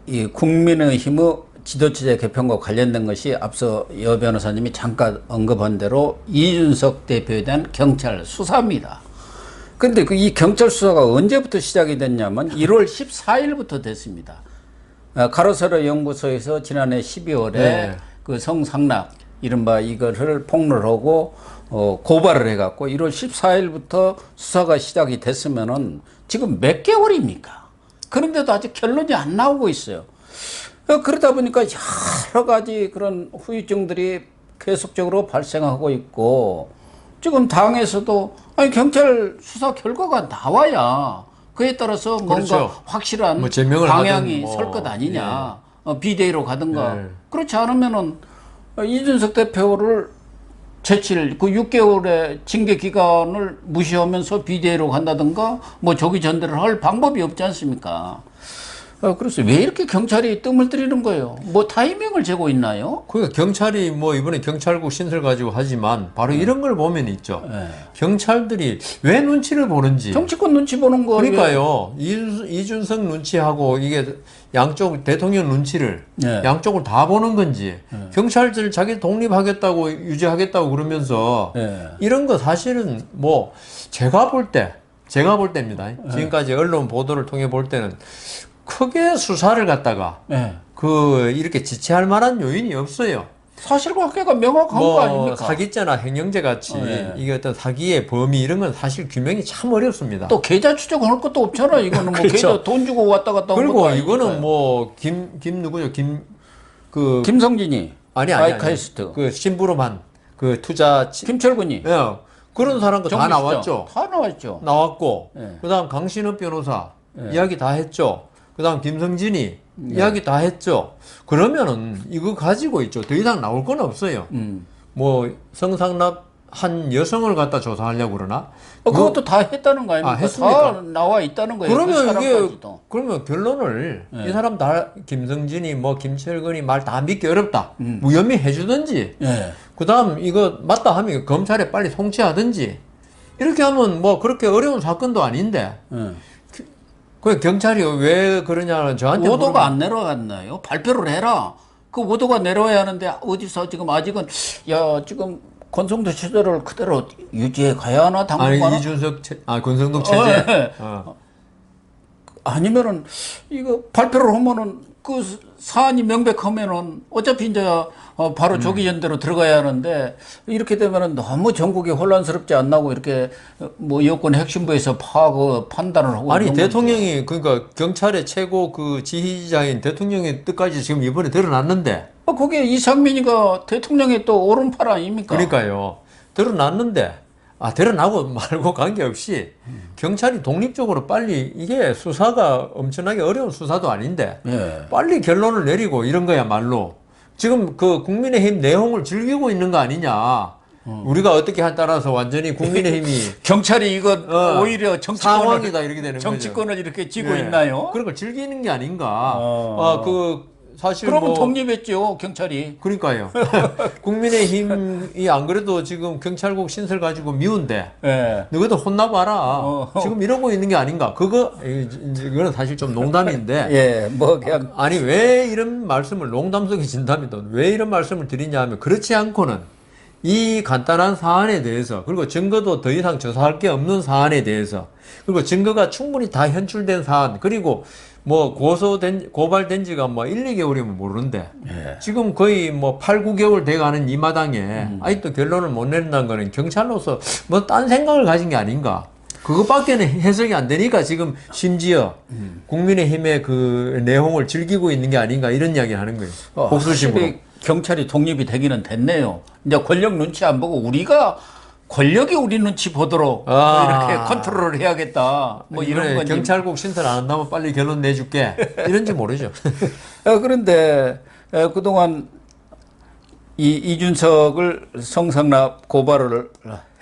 이 국민의힘의 지도체제 개편과 관련된 것이 앞서 여 변호사님이 잠깐 언급한 대로 이준석 대표에 대한 경찰 수사입니다. 그런데 이 경찰 수사가 언제부터 시작이 됐냐면 1월 14일부터 됐습니다. 가로세로 연구소에서 지난해 12월에 네. 그 성상납 이른바 이거를 폭로를 하고 고발을 해갖고 1월 14일부터 수사가 시작이 됐으면은 지금 몇 개월입니까? 그런데도 아직 결론이 안 나오고 있어요. 그러다 보니까 여러 가지 그런 후유증들이 계속적으로 발생하고 있고, 지금 당에서도 아니 경찰 수사 결과가 나와야 그에 따라서 그렇죠. 뭔가 확실한 뭐 제명을 방향이 하든 설 것 아니냐. 예. 비대위로 가든가. 예. 그렇지 않으면은 이준석 대표를 제칠 그 6개월의 징계 기간을 무시하면서 비대위로 간다든가 뭐 조기 전대를 할 방법이 없지 않습니까? 그래서 왜 이렇게 경찰이 뜸을 들이는 거예요? 뭐 타이밍을 재고 있나요? 그러니까 경찰이 뭐 이번에 경찰국 신설 가지고 하지만 바로 이런 걸 보면 있죠. 경찰들이 왜 눈치를 보는지. 정치권 눈치 보는 거. 그러니까요. 이준석 눈치하고 이게 양쪽 대통령 눈치를 양쪽을 다 보는 건지 경찰들 자기 독립하겠다고 유지하겠다고 그러면서 이런 거 사실은 뭐 제가 볼 때입니다. 지금까지 언론 보도를 통해 볼 때는 크게 수사를 갖다가 이렇게 지체할 만한 요인이 없어요. 사실관계가 명확한 거 아닙니까? 사기죄나 횡령죄 같이 이게 어떤 사기의 범위 이런 건 사실 규명이 참 어렵습니다. 또 계좌 추적할 것도 없잖아. 이거는 뭐 그렇죠. 계좌 돈 주고 왔다 갔다 한 그리고 것도 이거는 아니니까요. 뭐 누구죠? 김성진이 아니 아이카이스트 그 심부름한 그 투자 김철근이 그런 사람도 다 정비시죠? 나왔죠. 다 나왔죠. 나왔고 그다음 강신업 변호사 이야기 다 했죠. 그다음 김성진이 이야기 다 했죠. 그러면은 이거 가지고 있죠. 더 이상 나올 건 없어요. 뭐 성상납 한 여성을 갖다 조사하려고 그러나 그것도 다 했다는 거 아닙니까? 했습니까? 다 나와 있다는 거예요. 그러면 그 이게 사람까지도. 그러면 결론을 이 사람 다 김성진이 뭐 김철근이 말 다 믿기 어렵다. 무혐의 해주든지. 그다음 이거 맞다 하면 검찰에 빨리 송치하든지. 이렇게 하면 뭐 그렇게 어려운 사건도 아닌데. 그 경찰이 왜 그러냐는 저한테 오도가 안 내려갔나요? 발표를 해라. 그 오도가 내려와야 하는데 어디서 지금 아직은 지금 권성도 체제를 그대로 유지해 가야 하나 당분간. 아니 이준석 권성동 체제. 아니면은 이거 발표를 하면은 그 사안이 명백하면은 어차피 이제 바로 조기 전대로 들어가야 하는데 이렇게 되면은 너무 전국이 혼란스럽지 않나고 이렇게 뭐 여권 핵심부에서 판단을 하고. 아니 대통령이 그러니까 경찰의 최고 그 지휘자인 대통령의 뜻까지 지금 이번에 드러났는데. 거기에 이상민이가 대통령의 또 오른팔 아닙니까? 그러니까요. 드러났는데 드러나고 말고 관계없이 경찰이 독립적으로 빨리 이게 수사가 엄청나게 어려운 수사도 아닌데 빨리 결론을 내리고 이런 거야말로 지금 그 국민의힘 내홍을 즐기고 있는 거 아니냐. 우리가 어떻게 한 따라서 완전히 국민의힘이 경찰이 이거 오히려 상황이다 이렇게 되는 정치권을 거죠. 이렇게 쥐고 있나요? 그런 걸 즐기는 게 아닌가. 사실 그러면 독립했죠 경찰이. 그러니까요. 국민의힘이 안 그래도 지금 경찰국 신설 가지고 미운데 너희들 혼나봐라. 지금 이러고 있는 게 아닌가. 이거는 사실 좀 농담인데. 뭐 그냥 아니 왜 이런 말씀을 농담 속에 진담이든 왜 이런 말씀을 드리냐 하면 그렇지 않고는 이 간단한 사안에 대해서 그리고 증거도 더 이상 조사할 게 없는 사안에 대해서 그리고 증거가 충분히 다 현출된 사안 그리고 뭐 고발된 지가 뭐 1, 2개월이면 모르는데 지금 거의 뭐 8, 9개월 돼가는 이 마당에 아직도 결론을 못 내린다는 거는 경찰로서 뭐 딴 생각을 가진 게 아닌가. 그것밖에는 해석이 안 되니까 지금 심지어 국민의힘의 그 내홍을 즐기고 있는 게 아닌가 이런 이야기를 하는 거예요. 복수심으로. 경찰이 독립이 되기는 됐네요. 이제 권력 눈치 안 보고 우리가 권력이 우리 눈치 보도록 이렇게 컨트롤을 해야겠다. 뭐 이런 건지. 경찰국 신설 안 한다면 빨리 결론 내줄게. 이런지 모르죠. 그런데 그동안 이준석을 성상납 고발을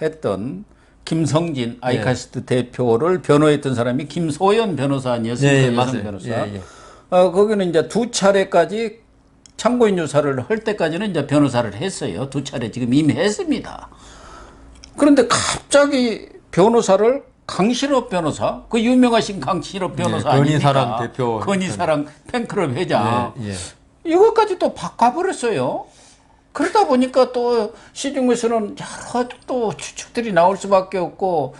했던 김성진 아이카시트 대표를 변호했던 사람이 김소연 변호사 아니었습니까? 여성 변호사. 거기는 이제 두 차례까지 참고인 조사를 할 때까지는 이제 변호사를 했어요. 두 차례 지금 이미 했습니다. 그런데 갑자기 변호사를 강신업 변호사, 그 유명하신 강신업 변호사 네, 아닙니까? 건희사랑 대표. 건희사랑 팬클럽 회장. 예, 예. 이것까지 또 바꿔버렸어요. 그러다 보니까 또 시중에서는 여러 또 추측들이 나올 수밖에 없고,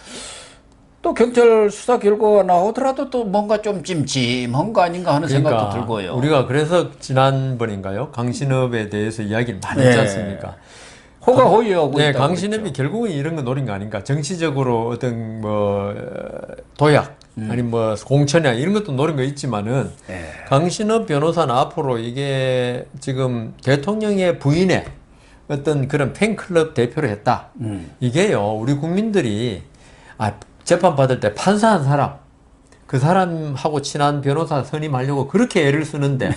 또 경찰 수사 결과가 나오더라도 또 뭔가 좀 찜찜한 거 아닌가 하는 생각도 들고요. 우리가 그래서 지난번인가요? 강신업에 대해서 이야기를 많이 했지 네. 않습니까? 호가호위하고 네, 있다고 강신업이 그랬죠. 결국은 이런 거 노린 거 아닌가? 정치적으로 어떤 뭐 도약 아니면 뭐 공천이야 이런 것도 노린 거 있지만은 네. 강신업 변호사는 앞으로 이게 지금 대통령의 부인의 어떤 그런 팬클럽 대표를 했다. 이게요, 우리 국민들이 재판 받을 때 판사한 사람, 그 사람하고 친한 변호사 선임하려고 그렇게 애를 쓰는데,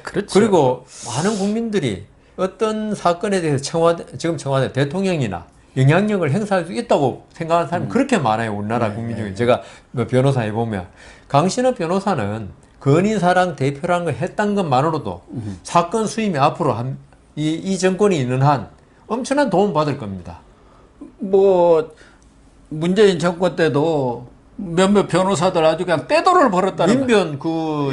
그렇죠. 그리고 많은 국민들이 어떤 사건에 대해서 지금 청와대 대통령이나 영향력을 행사할 수 있다고 생각하는 사람이 그렇게 많아요. 우리나라 국민 중에. 제가 뭐 변호사 해보면. 강신업 변호사는 건희사랑 대표라는 걸 했던 것만으로도 사건 수임이 앞으로 이 정권이 있는 한 엄청난 도움 받을 겁니다. 뭐 문재인 정권 때도 몇몇 변호사들 아주 그냥 떼돈을 벌었다는 민변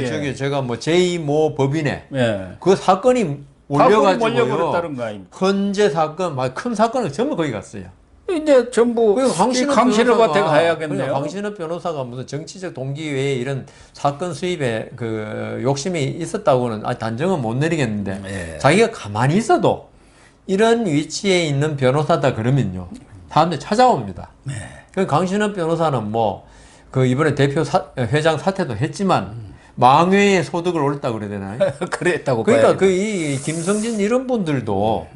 예. 저기 제가 뭐 제2모 법인에 예. 그 사건이 몰려버렸다는 올려가지고요. 거 아닙니까? 헌재 사건, 막 큰 사건은 전부 거기 갔어요. 이제 전부 그리고 강신업한테 가야겠네요. 강신업 변호사가 무슨 정치적 동기 외에 이런 사건 수입에 그 욕심이 있었다고는 단정은 못 내리겠는데 예. 자기가 가만히 있어도 이런 위치에 있는 변호사다 그러면요 사람들이 찾아옵니다. 그 강신업 변호사는 뭐 그 이번에 회장 사퇴도 했지만 망회의 소득을 올렸다 그래야 되나요? 그랬다고 그러니까 봐야죠. 그 이 김성진 이런 분들도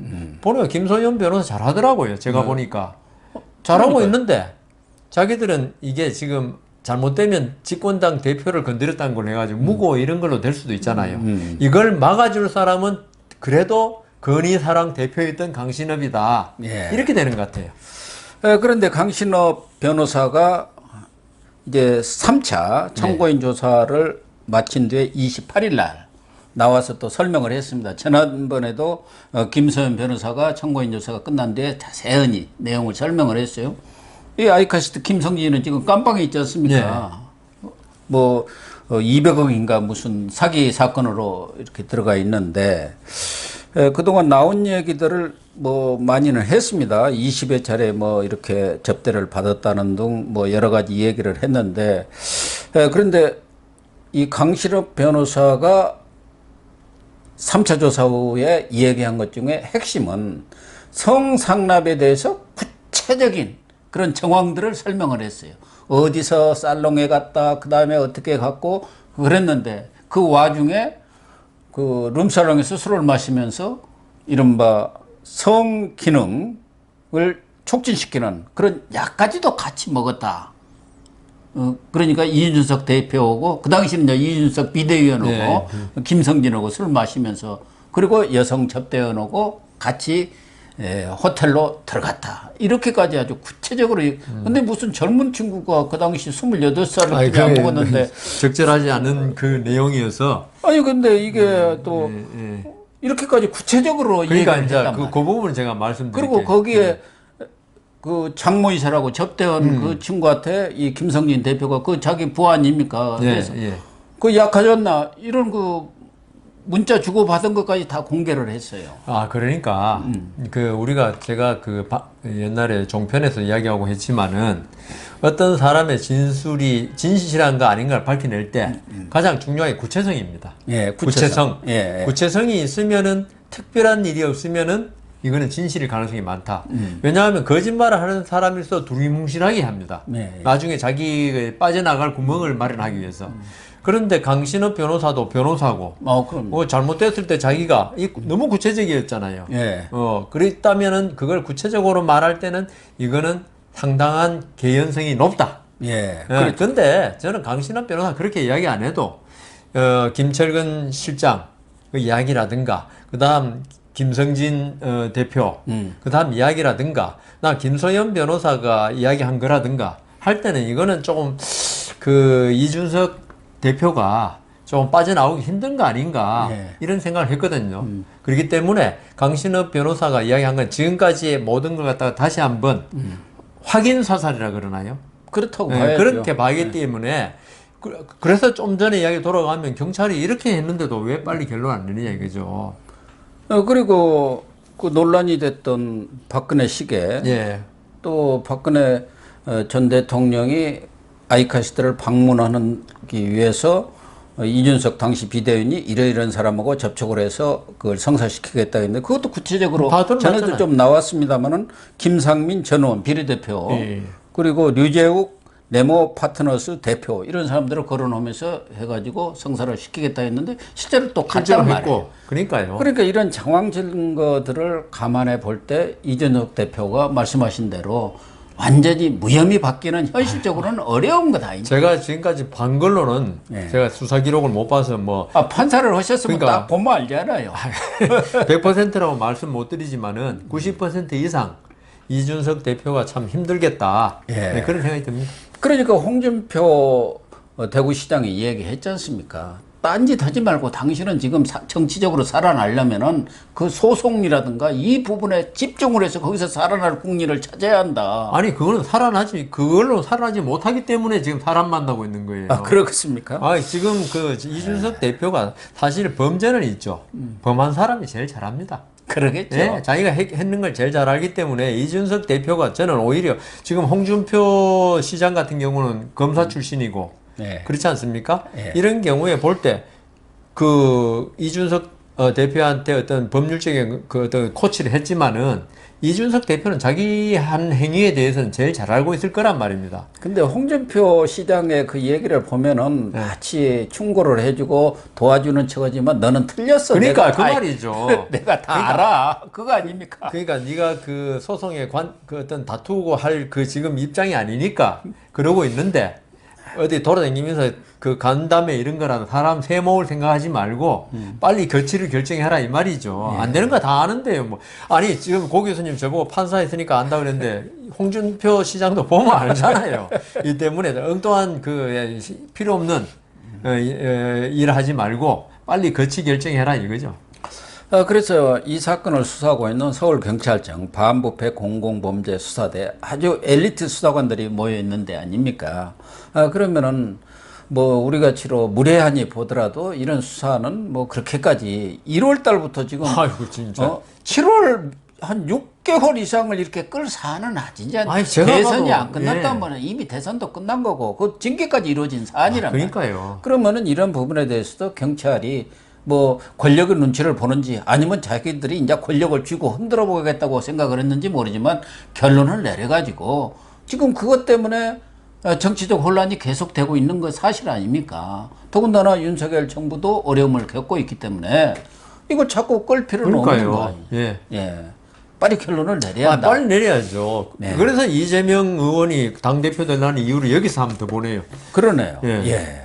보니까 김소연 변호사 잘하더라고요. 제가 보니까 잘하고 있는데 자기들은 이게 지금 잘못되면 집권당 대표를 건드렸다는 걸 해가지고 무고 이런 걸로 될 수도 있잖아요. 이걸 막아줄 사람은 그래도 건희사랑 대표였던 강신업이다. 예. 이렇게 되는 것 같아요. 그런데 강신업 변호사가 이제 3차 참고인 조사를 마친 뒤에 28일 날 나와서 또 설명을 했습니다. 지난번에도 김소연 변호사가 참고인 조사가 끝난 뒤에 자세히 내용을 설명을 했어요. 이 아이카시트 김성진은 지금 깜빵에 있지 않습니까? 뭐 200억인가 무슨 사기 사건으로 이렇게 들어가 있는데 그동안 나온 얘기들을 뭐 많이는 했습니다. 20여 차례 뭐 이렇게 접대를 받았다는 등 뭐 여러 가지 얘기를 했는데 그런데 이 강신업 변호사가 3차 조사 후에 이야기한 것 중에 핵심은 성상납에 대해서 구체적인 그런 정황들을 설명을 했어요. 어디서 살롱에 갔다, 그 다음에 어떻게 갔고 그랬는데 그 와중에 그 룸살롱에서 술을 마시면서 이른바 성기능을 촉진시키는 그런 약까지도 같이 먹었다. 그러니까 이준석 대표하고 그 당시는 이준석 비대위원하고 김성진하고 술 마시면서 그리고 여성 접대원하고 같이 호텔로 들어갔다. 이렇게까지 아주 구체적으로. 근데 무슨 젊은 친구가 그 당시 28살을 안 먹었는데. 적절하지 않은 그 내용이어서. 아니, 근데 이게 또 이렇게까지 구체적으로 그러니까 얘기를 이제 했단 그 말이에요. 부분을 제가 말씀드릴게요. 그리고 거기에 그 장모이사라고 접대원 그 친구한테 이 김성진 대표가 그 자기 부하입니까? 그래서 그 약 가져왔나? 이런 그 문자 주고받은 것까지 다 공개를 했어요. 그러니까 그 제가 그 옛날에 종편에서 이야기하고 했지만은 어떤 사람의 진술이 진실한 거 아닌가를 밝혀낼 때 가장 중요한 게 구체성입니다. 예, 구체성. 예. 구체성이 있으면은 특별한 일이 없으면은 이거는 진실일 가능성이 많다. 왜냐하면 거짓말을 하는 사람일수록 두리뭉실하게 합니다. 나중에 자기 빠져나갈 구멍을 마련하기 위해서. 그런데 강신업 변호사도 변호사고, 그럼. 잘못됐을 때 자기가 너무 구체적이었잖아요. 예. 그랬다면은 그걸 구체적으로 말할 때는 이거는 상당한 개연성이 높다. 예. 그런데 저는 강신업 변호사 그렇게 이야기 안 해도, 김철근 실장 그 이야기라든가, 그 다음 김성진 대표, 그 다음 이야기라든가, 나 김소연 변호사가 이야기한 거라든가 할 때는 이거는 조금 그 이준석 대표가 좀 빠져나오기 힘든 거 아닌가 이런 생각을 했거든요. 그렇기 때문에 강신업 변호사가 이야기한 건 지금까지의 모든 걸 갖다가 다시 한번 확인 사살이라 그러나요? 그렇다고 예, 봐야죠. 그렇게 봐기 때문에 그래서 좀 전에 이야기 돌아가면 경찰이 이렇게 했는데도 왜 빨리 결론 안 내느냐 이거죠. 그리고 그 논란이 됐던 박근혜 시계 예. 또 박근혜 전 대통령이 아이카시드를 방문하기 위해서 이준석 당시 비대위원이 이러이러한 사람하고 접촉을 해서 그걸 성사시키겠다 했는데 그것도 구체적으로 다 드러났잖아요. 전에도 좀 나왔습니다만은 김상민 전 의원 비례대표 예. 그리고 류재욱 네모 파트너스 대표 이런 사람들을 거론하면서 해가지고 성사를 시키겠다 했는데 실제로 또 실제로 갔단 말이에요. 했고 그러니까요. 그러니까 이런 정황 증거들을 감안해 볼 때 이준석 대표가 말씀하신 대로 완전히 무혐의 받기는 현실적으로는 어려운 거다. 제가 지금까지 반 걸로는 예. 제가 수사 기록을 못 봐서 뭐 판사를 하셨으면 그러니까 딱 보면 알잖아요. 100%라고 말씀 못 드리지만은 90% 이상 이준석 대표가 참 힘들겠다. 예. 네, 그런 생각이 듭니다. 그러니까 홍준표 대구시장이 얘기했지 않습니까? 딴짓 하지 말고 당신은 지금 정치적으로 살아나려면은 그 소송이라든가 이 부분에 집중을 해서 거기서 살아날 국리를 찾아야 한다. 아니 그거는 살아나지 그걸로 살아나지 못하기 때문에 지금 사람 만나고 있는 거예요. 그렇겠습니까? 지금 그 이준석 대표가 사실 범죄는 있죠. 범한 사람이 제일 잘합니다. 그러겠죠. 예, 자기가 했는 걸 제일 잘 알기 때문에 이준석 대표가 저는 오히려 지금 홍준표 시장 같은 경우는 검사 출신이고 네. 그렇지 않습니까? 예. 이런 경우에 볼 때 그 이준석 대표한테 어떤 법률적인 그 어떤 코치를 했지만은 이준석 대표는 자기 한 행위에 대해서는 제일 잘 알고 있을 거란 말입니다. 근데 홍준표 시장의 그 얘기를 보면은 마치 충고를 해주고 도와주는 척하지만 너는 틀렸어. 그러니까 내가 그 다- 말이죠. 내가 다 알아. 그거 아닙니까? 그러니까 네가 그 소송에 그 어떤 다투고 할 그 지금 입장이 아니니까 그러고 있는데 어디 돌아다니면서 그 간담회 이런 거라도 사람 세모를 생각하지 말고 빨리 결치를 결정해라 이 말이죠. 안 되는 거 다 아는데요. 뭐 아니 지금 고 교수님 저보고 판사했으니까 안다 그랬는데 홍준표 시장도 보면 알잖아요. 이 때문에 엉뚱한 그 필요 없는 일 하지 말고 빨리 거치 결정해라 이거죠. 그래서 이 사건을 수사하고 있는 서울경찰청 반부패 공공범죄수사대 아주 엘리트 수사관들이 모여 있는 데 아닙니까? 그러면은 뭐 우리가치로 무례하니 보더라도 이런 수사는 뭐 그렇게까지 1월 달부터 지금 아이고 진짜. 7월 한 6개월 이상을 이렇게 끌 사안은 진짜 아니, 제가 대선이 봐도, 안 끝났다면 이미 대선도 끝난 거고 그 징계까지 이루어진 사안이란 말이에요. 그러니까요. 그러면은 이런 부분에 대해서도 경찰이 뭐 권력의 눈치를 보는지 아니면 자기들이 이제 권력을 쥐고 흔들어 보겠다고 생각을 했는지 모르지만 결론을 내려가지고 지금 그것 때문에 정치적 혼란이 계속되고 있는 거 사실 아닙니까? 더군다나 윤석열 정부도 어려움을 겪고 있기 때문에 이걸 자꾸 끌 필요는 없는 그러니까요. 거예요. 예. 예. 빨리 결론을 내려야 한다. 빨리 내려야죠. 네. 그래서 이재명 의원이 당대표 되려는 이유를 여기서 한번 더 보내요. 그러네요. 예. 예.